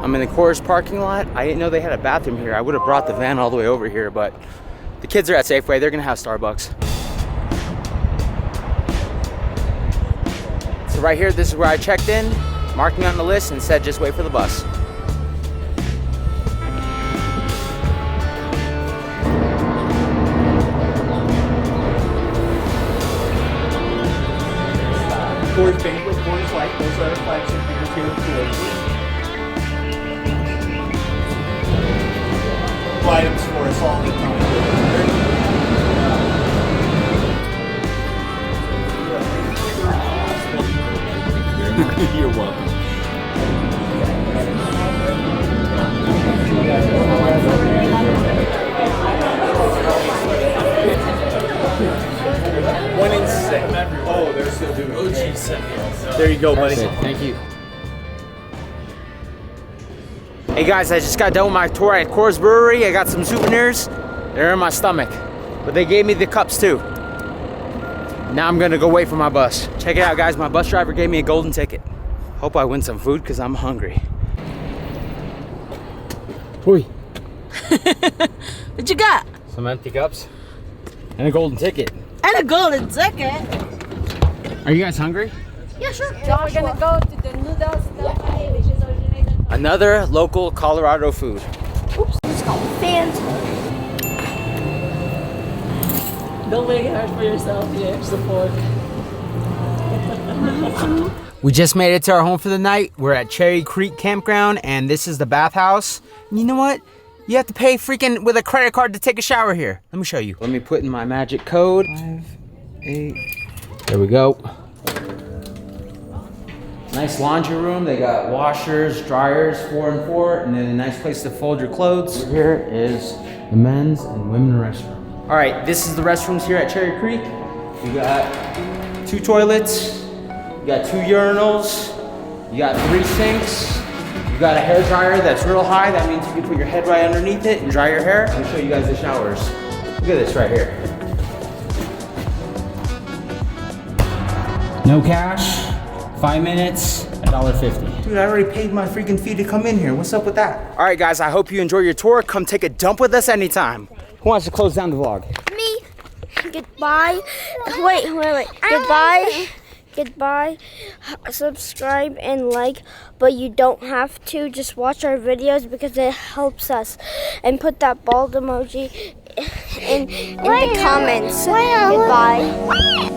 I'm in the Coors parking lot. I didn't know they had a bathroom here. I would have brought the van all the way over here, but the kids are at Safeway. They're gonna have Starbucks. So right here, this is where I checked in, marked me on the list and said just wait for the bus. Coors Banquet, Coors Light, those are our flagship beers here at Coors. Items for us all the time. You're welcome. One in six. Oh, they're still doing it. There you go, buddy. Thank you. Hey guys, I just got done with my tour at Coors Brewery. I got some souvenirs. They're in my stomach, but they gave me the cups too. Now I'm gonna go wait for my bus. Check it out, guys. My bus driver gave me a golden ticket. Hope I win some food because I'm hungry. Oi. What you got? Some empty cups and a golden ticket. And a golden ticket. Are you guys hungry? Yeah, sure. We're gonna go to the Noodles and Company, which is originated from Another local Colorado food. Oops, it's called fans. Don't make it hard for yourself here. Support. We just made it to our home for the night. We're at Cherry Creek Campground, and this is the bathhouse. And you know what? You have to pay freaking with a credit card to take a shower here. Let me show you. Let me put in my magic code. 5, 8. There we go. Nice laundry room. They got washers, dryers, 4 and 4, and then a nice place to fold your clothes. Here is the men's and women's restroom. All right, this is the restrooms here at Cherry Creek. You got 2 toilets. You got 2 urinals. You got 3 sinks. You got a hair dryer that's real high. That means you can put your head right underneath it and dry your hair. Let me show you guys the showers. Look at this right here. No cash, 5 minutes, $1.50. Dude, I already paid my freaking fee to come in here. What's up with that? All right, guys, I hope you enjoy your tour. Come take a dump with us anytime. Who wants to close down the vlog? Me. Goodbye. Wait. Goodbye. Goodbye. Subscribe and like, but you don't have to. Just watch our videos because it helps us. And put that bald emoji in the comments. Goodbye.